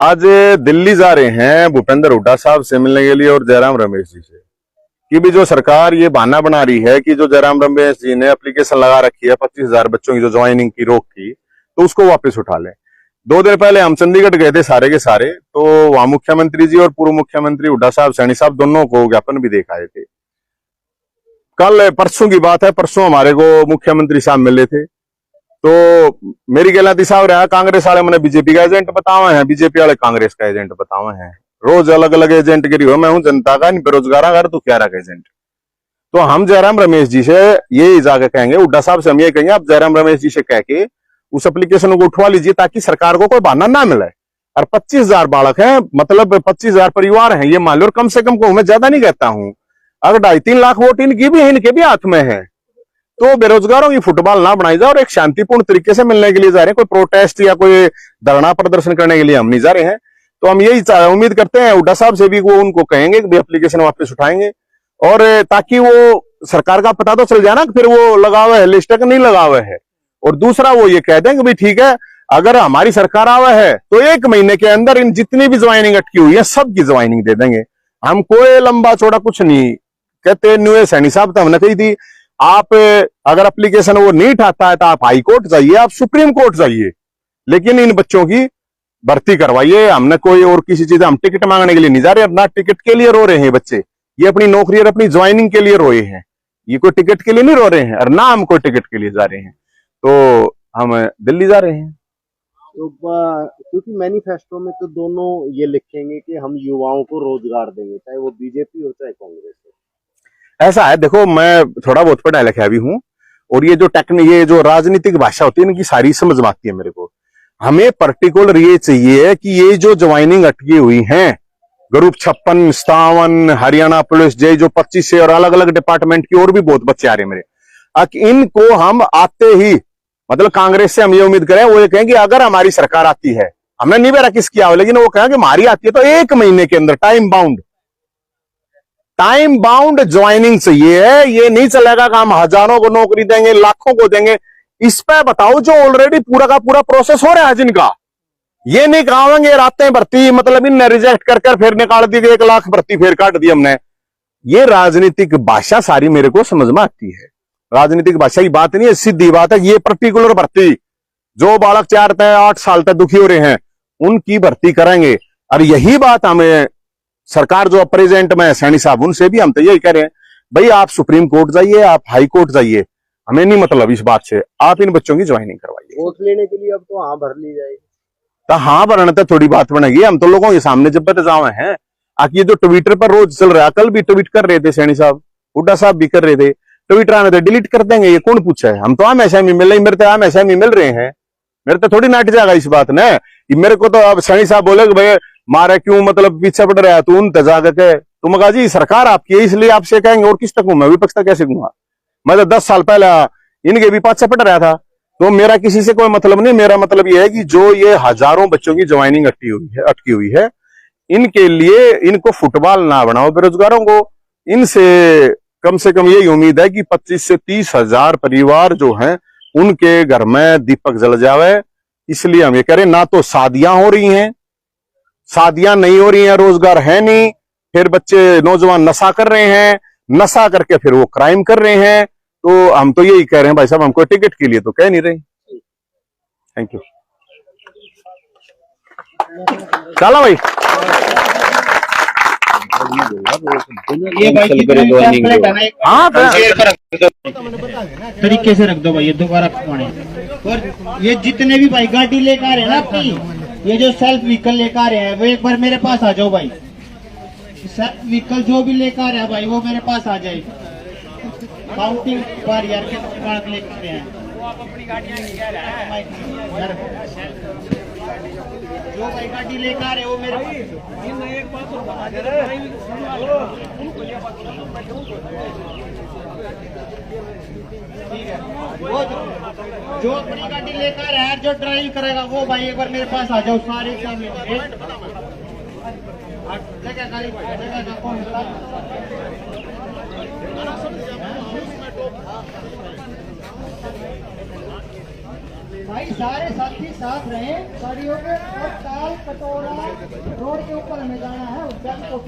आज दिल्ली जा रहे हैं भूपेंद्र हुड्डा साहब से मिलने के लिए और जयराम रमेश जी से कि भी जो सरकार ये बहाना बना रही है कि जो जयराम रमेश जी ने एप्लीकेशन लगा रखी है 25,000 बच्चों की जो ज्वाइनिंग की रोक की, तो उसको वापस उठा लें। 2 दिन पहले हम चंडीगढ़ गए थे सारे के सारे, तो वहां मुख्यमंत्री जी और पूर्व मुख्यमंत्री हुड्डा साहब सैनी साहब दोनों को ज्ञापन भी देख आए थे। कल परसों की बात है, परसों हमारे को मुख्यमंत्री साहब मिले थे, तो मेरी गलती साहब रहा कांग्रेस वाले मैंने बीजेपी का एजेंट बतावे हैं, बीजेपी वाले कांग्रेस का एजेंट बतावे हैं। रोज अलग अलग एजेंट गिरी हो, मैं हूं जनता का बेरोजगार अगर तो क्या रखा एजेंट। तो हम जयराम रमेश जी से ये जाके कहेंगे, हुड्डा साहब से हम ये कहेंगे, आप जयराम रमेश जी से कह के उस एप्लीकेशन को उठवा लीजिए ताकि सरकार को कोई बहाना ना मिले। और 25,000 बालक है, मतलब 25,000 परिवार है ये मान लो, और कम से कम को मैं ज्यादा नहीं कहता हूं, अगर 2.5-3 लाख वोट इनकी भी है, इनके भी हाथ में है, तो बेरोजगारों की फुटबॉल ना बनाई जाए और एक शांतिपूर्ण तरीके से मिलने के लिए जा रहे हैं। कोई प्रोटेस्ट या कोई धरना प्रदर्शन करने के लिए हम नहीं जा रहे हैं। तो हम यही उम्मीद करते हैं हुड्डा साहब से भी, वो उनको कहेंगे कि एप्लीकेशन वापस उठाएंगे, और ताकि वो सरकार का पता तो चल जाए ना फिर वो लगा हुआ है लिस्ट नहीं लगा हुआ है। और दूसरा वो ये कह दें कि भाई ठीक है, अगर हमारी सरकार आवा है तो 1 महीने के अंदर इन जितनी भी ज्वाइनिंग अटकी हुई है सबकी ज्वाइनिंग दे देंगे। हम कोई लंबा चौड़ा कुछ नहीं कहते। न्यू सैनी साहब तो हमने कही थी, आप अगर एप्लीकेशन वो नहीं उठाता है तो आप हाई कोर्ट जाइए, आप सुप्रीम कोर्ट जाइए, लेकिन इन बच्चों की भर्ती करवाइए। हमने कोई और किसी चीज, हम टिकट मांगने के लिए नहीं जा रहे, ना टिकट के लिए रो रहे हैं बच्चे, ये अपनी नौकरी और अपनी ज्वाइनिंग के लिए रोए हैं, ये कोई टिकट के लिए नहीं रो रहे हैं, और ना हम कोई टिकट के लिए जा रहे हैं। तो हम दिल्ली जा रहे हैं। तो क्योंकि मैनिफेस्टो में तो दोनों ये लिखेंगे कि हम युवाओं को रोजगार देंगे, चाहे वो बीजेपी हो चाहे कांग्रेस हो। ऐसा है, देखो मैं थोड़ा बहुत पढ़ा लिखा भी हूं, और ये जो राजनीतिक भाषा होती है इनकी सारी समझ में आती है मेरे को। हमें पर्टिकुलर ये चाहिए कि ये जो ज्वाइनिंग अटकी हुई है, ग्रुप 56, 57, हरियाणा पुलिस जे जो 25 से और अलग अलग डिपार्टमेंट की और भी बहुत बच्चे आ रहे हैं मेरे, इनको हम आते ही, मतलब कांग्रेस से हम ये उम्मीद करें, वो ये कहें कि अगर हमारी सरकार आती है, हमने नहीं बेरा किसकी आओ, लेकिन वो कहें कि हमारी आती है तो 1 महीने के अंदर टाइम बाउंड ज्वाइनिंग चाहिए है। ये नहीं चलेगा कि हम हजारों को नौकरी देंगे, लाखों को देंगे। इस पे बताओ जो ऑलरेडी पूरा का पूरा प्रोसेस हो रहा है जिनका, ये नहीं कहावेंगे रातें भर्ती, मतलब इनने रिजेक्ट कर फिर निकाल दी 1 लाख भर्ती फिर काट दी हमने। ये राजनीतिक भाषा सारी मेरे को समझ में आती है, राजनीतिक भाषा की बात नहीं है, सीधी बात है। ये पर्टिकुलर भर्ती जो बालक 4-8 साल तक दुखी हो रहे हैं उनकी भर्ती करेंगे। और यही बात हमें सरकार जो प्रेजेंट में सैनी साहब, उनसे भी हम तो यही कह रहे हैं, भाई आप सुप्रीम कोर्ट जाइए, आप हाई कोर्ट जाइए, हमें नहीं मतलब इस बात से, आप इन बच्चों की ज्वाइनिंग करवाइए। वोट लेने के लिए अब तो हाँ भर ली जाएगी, तो हाँ भरने तो थोड़ी बात बनेगी। हम तो लोगों के सामने जब तक जावे हैं, आखिर जो ट्विटर पर रोज चल रहा है, कल भी ट्वीट कर रहे थे सैनी साहब, हुड्डा साहब भी कर रहे थे, ट्विटर आने तो डिलीट कर देंगे, ये कौन पूछा है। हम तो हम ऐसा मिल रहे, मेरे तो हम ऐसा मिल रहे हैं, मेरे तो थोड़ी नाट जाएगा इस बात ने। मेरे को तो अब सैनी साहब बोले भाई मारे क्यों मतलब पीछे पड़ रहा है तू, उन तजा के तुम कहा जी सरकार आपकी है इसलिए आपसे कहेंगे, और किस तक हूं मैं, विपक्ष तक कैसे कहूंगा। मैं तो 10 साल पहले इनके भी पाछे पड़ रहा था, तो मेरा किसी से कोई मतलब नहीं। मेरा मतलब यह है कि जो ये हजारों बच्चों की ज्वाइनिंग अटकी हुई है, इनके लिए इनको फुटबॉल ना बनाओ बेरोजगारों को। इनसे कम से कम यही उम्मीद है कि 25 से 30 हजार परिवार जो हैं उनके घर में दीपक जल जावे। इसलिए हम ये करें, ना तो शादियां हो रही हैं, शादियां नहीं हो रही हैं, रोजगार है नहीं, फिर बच्चे नौजवान नशा कर रहे हैं, नशा करके फिर वो क्राइम कर रहे हैं। तो हम तो यही कह रहे हैं भाई साहब, हमको टिकट के लिए तो कह नहीं रहे। Thank you. चलो भाई, ये भाई हाँ तरीके से रख दो भाई, ये दोबारा पानी। और ये जितने भी भाई गाड़ी लेकर आ रहे हैं ना अपनी, ये जो सेल्फ व्हीकल लेकर आ रहे हैं, वो एक बार मेरे पास आ जाओ भाई। सेल्फ व्हीकल जो भी लेकर आ रहे हैं भाई वो मेरे पास आ जाए। काउंटिंग पर यार के बाद लेकर आ रहे हैं जो भाई गाड़ी लेकर आ रहे हैं वो मेरे पास। एक बात ठीक है, वो जो अपनी गाड़ी लेकर आ रहा है, जो ड्राइव करेगा वो भाई एक बार मेरे पास आ जाओ। सारे जगह भाई सारे साथी साथ रहे गाड़ियों के, और ताल कटोरा रोड के ऊपर हमें जाना है, उद्यान को